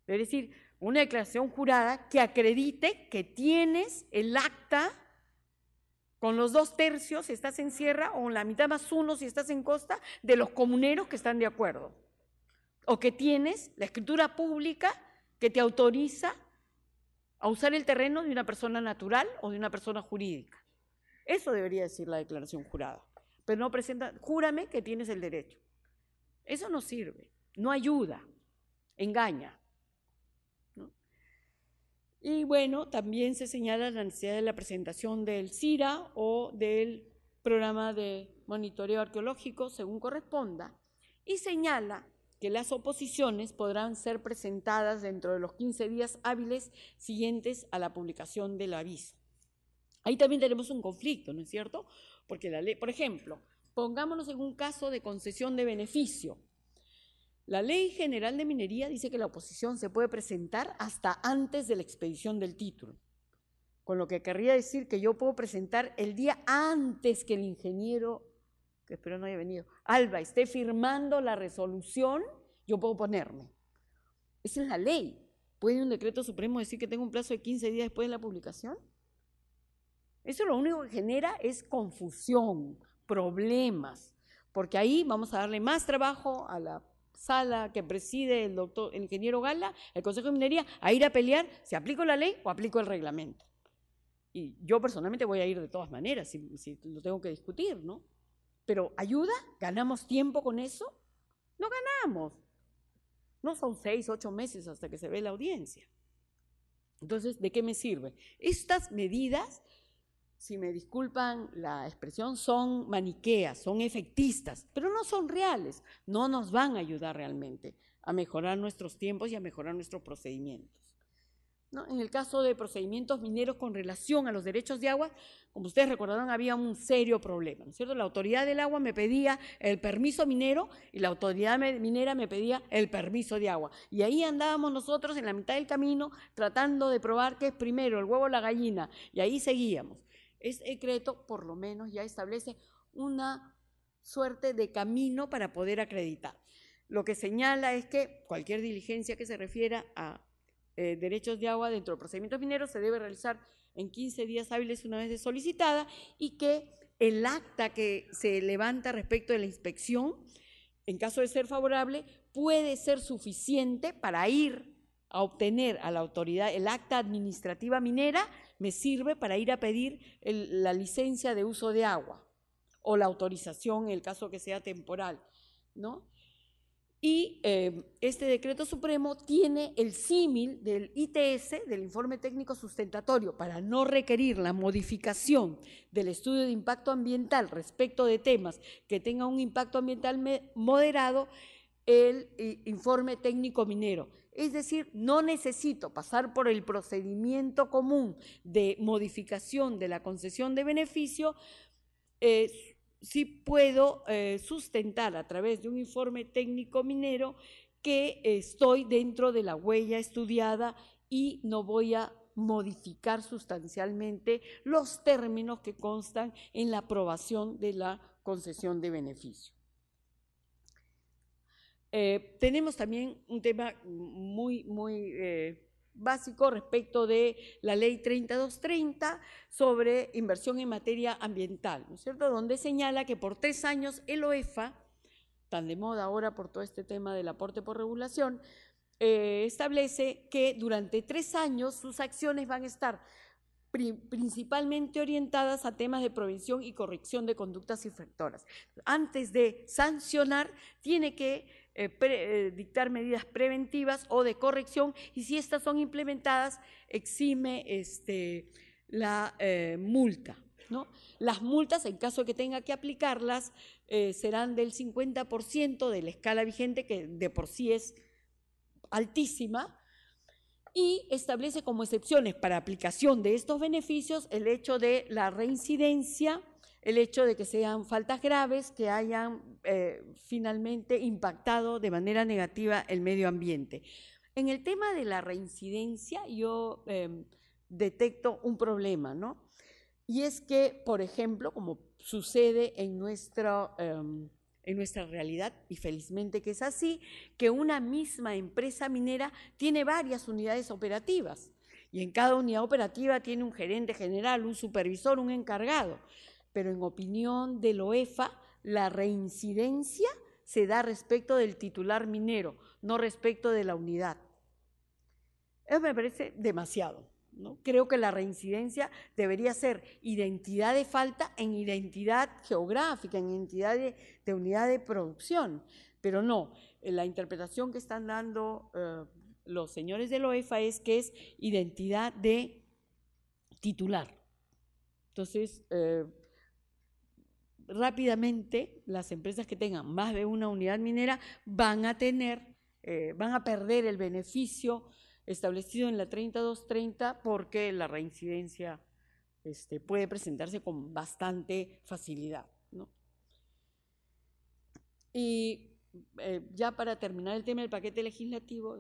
Es decir, una declaración jurada que acredite que tienes el acta con los 2/3 si estás en sierra o la mitad más 1 si estás en costa de los comuneros que están de acuerdo. O que tienes la escritura pública que te autoriza a usar el terreno de una persona natural o de una persona jurídica. Eso debería decir la declaración jurada. Pero no presenta, júrame que tienes el derecho. Eso no sirve, no ayuda, engaña, ¿no? Y bueno, también se señala la necesidad de la presentación del CIRA o del programa de monitoreo arqueológico, según corresponda, y señala que las oposiciones podrán ser presentadas dentro de los 15 días hábiles siguientes a la publicación del aviso. Ahí también tenemos un conflicto, ¿no es cierto? Porque la ley, por ejemplo, pongámonos en un caso de concesión de beneficio. La Ley General de Minería dice que la oposición se puede presentar hasta antes de la expedición del título, con lo que querría decir que yo puedo presentar el día antes que el ingeniero, que espero no haya venido, Alba, esté firmando la resolución, yo puedo ponerme. Esa es la ley. ¿Puede un decreto supremo decir que tengo un plazo de 15 días después de la publicación? Eso lo único que genera es confusión, problemas, porque ahí vamos a darle más trabajo a la sala que preside el ingeniero Gala, el Consejo de Minería, a ir a pelear si aplico la ley o aplico el reglamento. Y yo personalmente voy a ir de todas maneras, si lo tengo que discutir, ¿no? Pero ¿ayuda? ¿Ganamos tiempo con eso? No ganamos. No son 6, 8 meses hasta que se ve la audiencia. Entonces, ¿de qué me sirve? Estas medidas, si me disculpan la expresión, son maniqueas, son efectistas, pero no son reales, no nos van a ayudar realmente a mejorar nuestros tiempos y a mejorar nuestros procedimientos, ¿no? En el caso de procedimientos mineros con relación a los derechos de agua, como ustedes recordarán, había un serio problema, ¿no es cierto? La autoridad del agua me pedía el permiso minero y la autoridad minera me pedía el permiso de agua. Y ahí andábamos nosotros en la mitad del camino tratando de probar qué es primero, el huevo o la gallina, y ahí seguíamos. Este decreto, por lo menos, ya establece una suerte de camino para poder acreditar. Lo que señala es que cualquier diligencia que se refiera a derechos de agua dentro de procedimientos mineros se debe realizar en 15 días hábiles una vez de solicitada y que el acta que se levanta respecto de la inspección, en caso de ser favorable, puede ser suficiente para ir a obtener a la autoridad el acta administrativa minera, me sirve para ir a pedir la licencia de uso de agua o la autorización en el caso que sea temporal, ¿no? Y este decreto supremo tiene el símil del ITS, del informe técnico sustentatorio, para no requerir la modificación del estudio de impacto ambiental respecto de temas que tengan un impacto ambiental moderado, el informe técnico minero. Es decir, no necesito pasar por el procedimiento común de modificación de la concesión de beneficio, sí puedo sustentar a través de un informe técnico minero que estoy dentro de la huella estudiada y no voy a modificar sustancialmente los términos que constan en la aprobación de la concesión de beneficio. Tenemos también un tema muy básico respecto de la ley 3230 sobre inversión en materia ambiental, ¿no es cierto?, donde señala que por 3 años el OEFA, tan de moda ahora por todo este tema del aporte por regulación, establece que durante 3 años sus acciones van a estar principalmente orientadas a temas de prevención y corrección de conductas infractoras. Antes de sancionar, tiene que dictar medidas preventivas o de corrección, y si estas son implementadas, exime la multa. ¿no? Las multas, en caso de que tenga que aplicarlas, serán del 50% de la escala vigente, que de por sí es altísima, y establece como excepciones para aplicación de estos beneficios el hecho de la reincidencia, el hecho de que sean faltas graves que hayan finalmente impactado de manera negativa el medio ambiente. En el tema de la reincidencia yo detecto un problema, ¿no? Y es que, por ejemplo, como sucede en nuestra realidad, y felizmente que es así, que una misma empresa minera tiene varias unidades operativas, y en cada unidad operativa tiene un gerente general, un supervisor, un encargado, pero en opinión del OEFA, la reincidencia se da respecto del titular minero, no respecto de la unidad. Eso me parece demasiado, ¿no? Creo que la reincidencia debería ser identidad de falta en identidad geográfica, en identidad de unidad de producción, pero no, la interpretación que están dando los señores del OEFA es que es identidad de titular. Entonces, rápidamente las empresas que tengan más de una unidad minera van a perder el beneficio establecido en la 3230 porque la reincidencia puede presentarse con bastante facilidad, ¿no? Y ya para terminar el tema del paquete legislativo,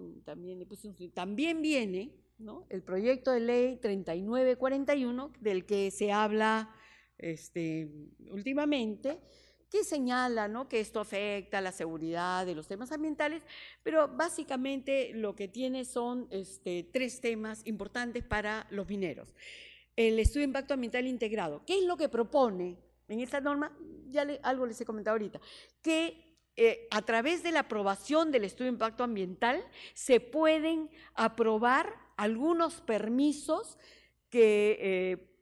también viene, ¿no?, el proyecto de ley 3941 del que se habla últimamente, que señala, ¿no?, que esto afecta a la seguridad de los temas ambientales, pero básicamente lo que tiene son tres temas importantes para los mineros. El estudio de impacto ambiental integrado. ¿Qué es lo que propone en esta norma? Algo les he comentado ahorita, que a través de la aprobación del estudio de impacto ambiental se pueden aprobar algunos permisos que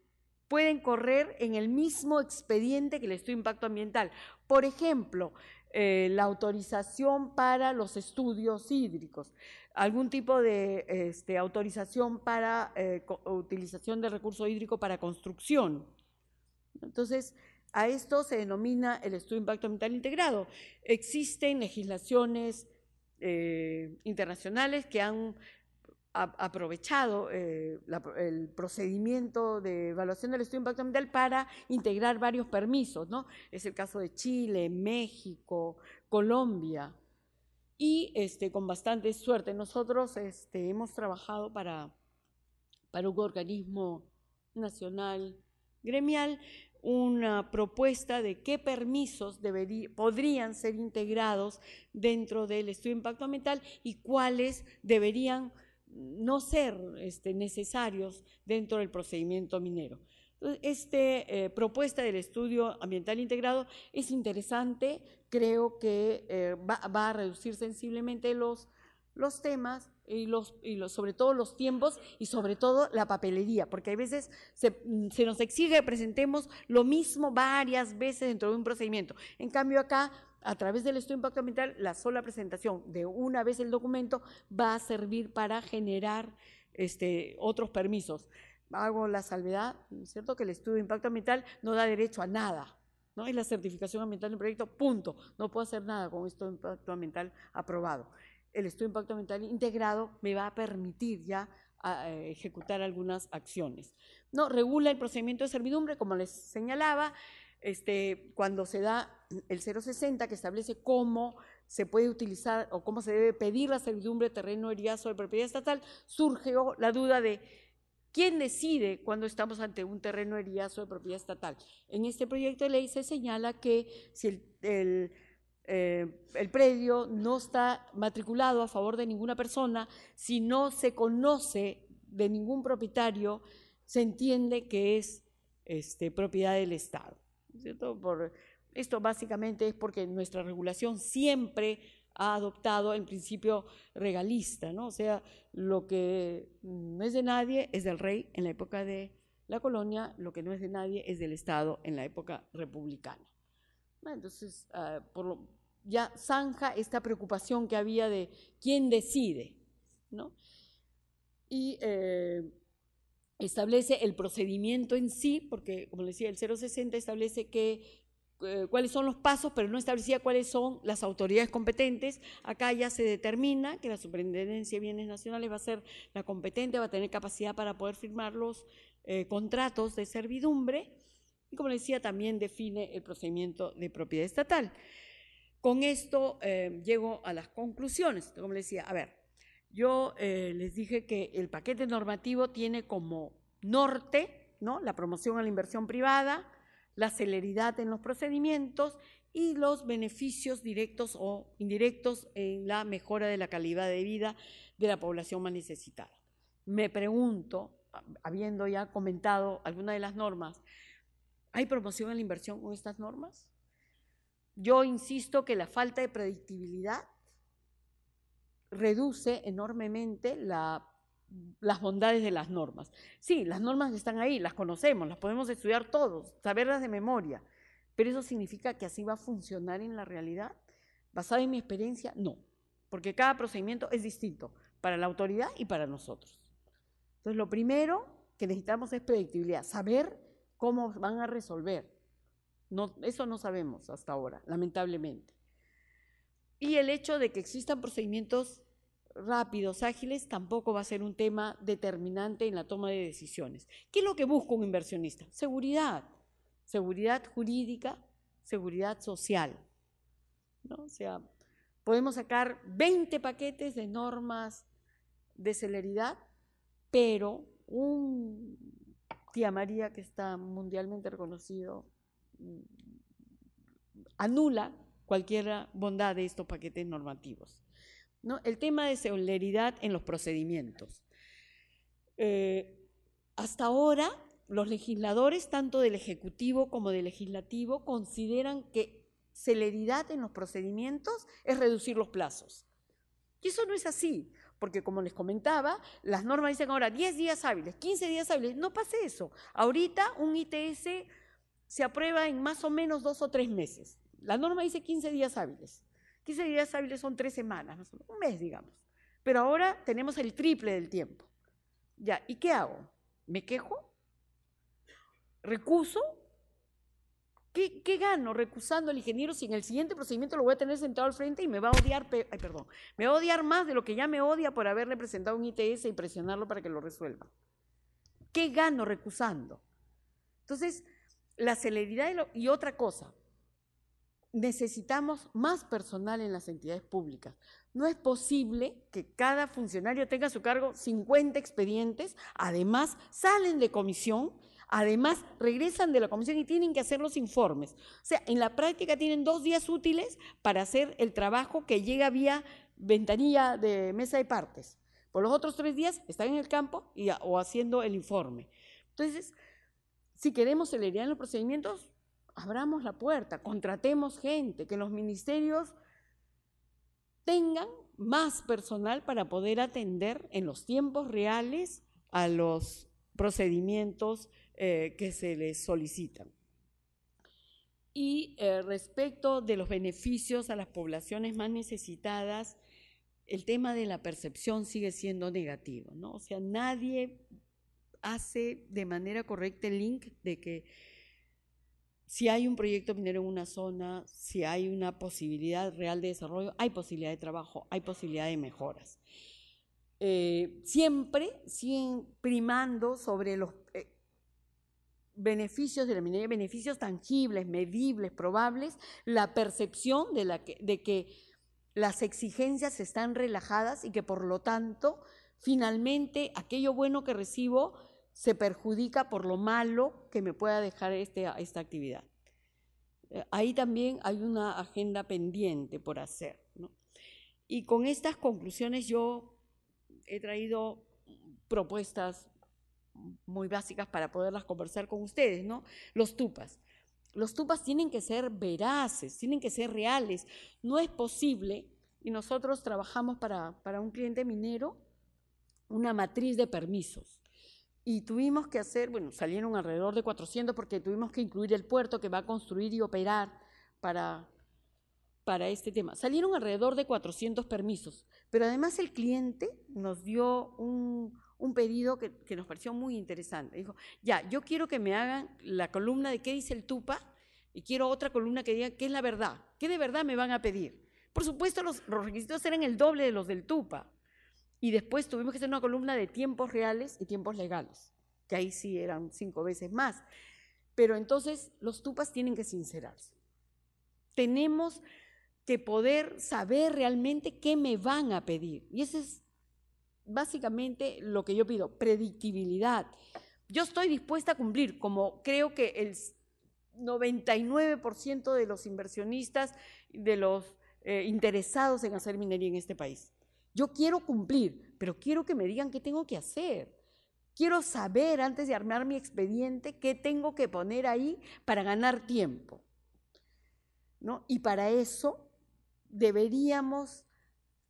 pueden correr en el mismo expediente que el estudio de impacto ambiental. Por ejemplo, la autorización para los estudios hídricos, algún tipo de autorización para utilización de recurso hídrico para construcción. Entonces, a esto se denomina el estudio de impacto ambiental integrado. Existen legislaciones internacionales que han aprovechado el procedimiento de evaluación del estudio de impacto ambiental para integrar varios permisos, ¿no? Es el caso de Chile, México, Colombia, y con bastante suerte. Nosotros hemos trabajado para un organismo nacional gremial una propuesta de qué permisos podrían ser integrados dentro del estudio de impacto ambiental y cuáles deberían no ser necesarios dentro del procedimiento minero. Esta propuesta del estudio ambiental integrado es interesante, creo que va a reducir sensiblemente los temas y sobre todo los tiempos y sobre todo la papelería, porque a veces se nos exige que presentemos lo mismo varias veces dentro de un procedimiento. En cambio acá, a través del estudio de impacto ambiental, la sola presentación de una vez el documento va a servir para generar otros permisos. Hago la salvedad, ¿no es cierto?, que el estudio de impacto ambiental no da derecho a nada, ¿no? Es la certificación ambiental del proyecto, punto. No puedo hacer nada con esto de impacto ambiental aprobado. El estudio de impacto ambiental integrado me va a permitir ya ejecutar algunas acciones. No, regula el procedimiento de servidumbre, como les señalaba, cuando se da el 060, que establece cómo se puede utilizar o cómo se debe pedir la servidumbre de terreno eriazo de propiedad estatal, surgió la duda de ¿quién decide cuando estamos ante un terreno eriazo de propiedad estatal? En este proyecto de ley se señala que si el predio no está matriculado a favor de ninguna persona, si no se conoce de ningún propietario, se entiende que es propiedad del Estado, ¿cierto? Esto básicamente es porque nuestra regulación siempre ha adoptado el principio regalista, ¿no? O sea, lo que no es de nadie es del rey en la época de la colonia, lo que no es de nadie es del Estado en la época republicana. Entonces, ya zanja esta preocupación que había de quién decide, ¿no? Y establece el procedimiento en sí, porque como les decía, el 060 establece cuáles son los pasos, pero no establecía cuáles son las autoridades competentes. Acá ya se determina que la Superintendencia de Bienes Nacionales va a ser la competente, va a tener capacidad para poder firmar los contratos de servidumbre, y como les decía, también define el procedimiento de propiedad estatal. Con esto llego a las conclusiones. Como les decía, a ver, yo les dije que el paquete normativo tiene como norte, ¿no?, la promoción a la inversión privada, la celeridad en los procedimientos y los beneficios directos o indirectos en la mejora de la calidad de vida de la población más necesitada. Me pregunto, habiendo ya comentado algunas de las normas, ¿hay promoción a la inversión con estas normas? Yo insisto que la falta de predictibilidad reduce enormemente las bondades de las normas. Sí, las normas están ahí, las conocemos, las podemos estudiar todos, saberlas de memoria, pero ¿eso significa que así va a funcionar en la realidad? Basada en mi experiencia, no, porque cada procedimiento es distinto para la autoridad y para nosotros. Entonces, lo primero que necesitamos es predictibilidad, saber cómo van a resolver. No, eso no sabemos hasta ahora, lamentablemente. Y el hecho de que existan procedimientos rápidos, ágiles, tampoco va a ser un tema determinante en la toma de decisiones. ¿Qué es lo que busca un inversionista? Seguridad, seguridad jurídica, seguridad social, ¿no? O sea, podemos sacar 20 paquetes de normas de celeridad, pero un Tía María, que está mundialmente reconocido, anula cualquier bondad de estos paquetes normativos, ¿no? El tema de celeridad en los procedimientos. Hasta ahora, los legisladores, tanto del Ejecutivo como del Legislativo, consideran que celeridad en los procedimientos es reducir los plazos. Y eso no es así, porque como les comentaba, las normas dicen ahora 10 días hábiles, 15 días hábiles, no pasa eso. Ahorita un ITS se aprueba en más o menos 2 o 3 meses. La norma dice 15 días hábiles. 15 días hábiles son 3 semanas, más o menos, un mes, digamos. Pero ahora tenemos el triple del tiempo. Ya, ¿y qué hago? ¿Me quejo? ¿Recuso? ¿Qué gano recusando al ingeniero si en el siguiente procedimiento lo voy a tener sentado al frente y me va a odiar, me va a odiar más de lo que ya me odia por haberle presentado un ITS y presionarlo para que lo resuelva? ¿Qué gano recusando? Entonces, la celeridad y otra cosa, necesitamos más personal en las entidades públicas. No es posible que cada funcionario tenga a su cargo 50 expedientes, además salen de comisión, además regresan de la comisión y tienen que hacer los informes. O sea, en la práctica tienen 2 días útiles para hacer el trabajo que llega vía ventanilla de mesa de partes. Por los otros 3 días están en el campo o haciendo el informe. Entonces, si queremos celeridad en los procedimientos, abramos la puerta, contratemos gente, que los ministerios tengan más personal para poder atender en los tiempos reales a los procedimientos que se les solicitan. Y respecto de los beneficios a las poblaciones más necesitadas, el tema de la percepción sigue siendo negativo, ¿no? O sea, nadie hace de manera correcta el link de que si hay un proyecto minero en una zona, si hay una posibilidad real de desarrollo, hay posibilidad de trabajo, hay posibilidad de mejoras. Siempre siguen primando sobre los beneficios de la minería, beneficios tangibles, medibles, probables, la percepción de que las exigencias están relajadas y que por lo tanto, finalmente, aquello bueno que recibo se perjudica por lo malo que me pueda dejar esta actividad. Ahí también hay una agenda pendiente por hacer, ¿no? Y con estas conclusiones yo he traído propuestas muy básicas para poderlas conversar con ustedes, ¿no? Los TUPAS. Los TUPAS tienen que ser veraces, tienen que ser reales. No es posible, y nosotros trabajamos para un cliente minero, una matriz de permisos. Y tuvimos que hacer, bueno, salieron alrededor de 400 porque tuvimos que incluir el puerto que va a construir y operar para este tema. Salieron alrededor de 400 permisos, pero además el cliente nos dio un un pedido que nos pareció muy interesante. Dijo, ya, yo quiero que me hagan la columna de qué dice el Tupa y quiero otra columna que diga qué es la verdad, qué de verdad me van a pedir. Por supuesto, los requisitos eran el doble de los del Tupa. Y después tuvimos que hacer una columna de tiempos reales y tiempos legales, que ahí sí eran 5 veces más. Pero entonces los Tupas tienen que sincerarse. Tenemos que poder saber realmente qué me van a pedir. Y eso es básicamente lo que yo pido, predictibilidad. Yo estoy dispuesta a cumplir, como creo que el 99% de los inversionistas, de los interesados en hacer minería en este país. Yo quiero cumplir, pero quiero que me digan qué tengo que hacer. Quiero saber, antes de armar mi expediente, qué tengo que poner ahí para ganar tiempo, ¿no? Y para eso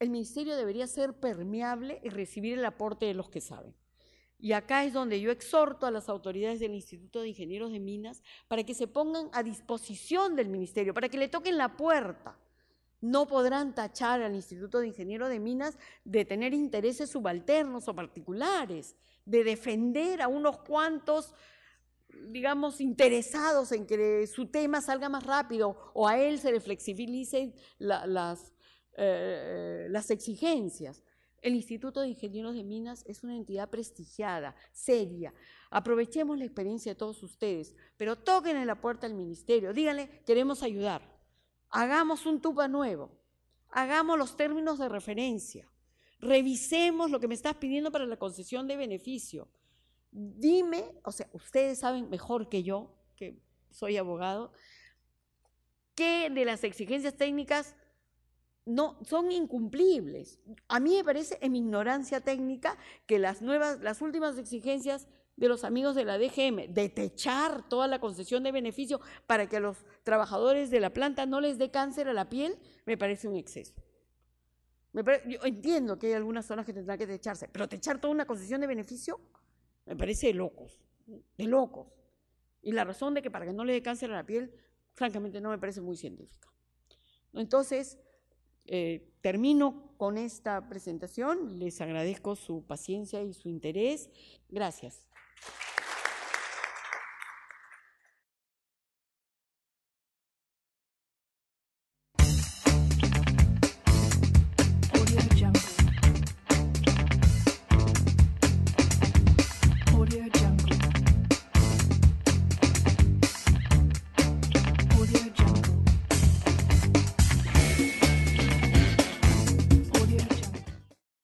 el ministerio debería ser permeable y recibir el aporte de los que saben. Y acá es donde yo exhorto a las autoridades del Instituto de Ingenieros de Minas para que se pongan a disposición del ministerio, para que le toquen la puerta. No podrán tachar al Instituto de Ingenieros de Minas de tener intereses subalternos o particulares, de defender a unos cuantos, digamos, interesados en que su tema salga más rápido o a él se le flexibilicen las exigencias. El Instituto de Ingenieros de Minas es una entidad prestigiada, seria. Aprovechemos la experiencia de todos ustedes, pero toquen en la puerta del ministerio, díganle, queremos ayudar. Hagamos un Tupa nuevo, hagamos los términos de referencia, revisemos lo que me estás pidiendo para la concesión de beneficio. Dime, o sea, ustedes saben mejor que yo, que soy abogado, qué de las exigencias técnicas no son incumplibles. A mí me parece, en mi ignorancia técnica, que las últimas exigencias de los amigos de la DGM, de techar toda la concesión de beneficio para que a los trabajadores de la planta no les dé cáncer a la piel, me parece un exceso. Yo entiendo que hay algunas zonas que tendrán que techarse, pero techar toda una concesión de beneficio me parece de locos, de locos. Y la razón de que para que no le dé cáncer a la piel, francamente no me parece muy científica. Entonces, termino con esta presentación, les agradezco su paciencia y su interés. Gracias.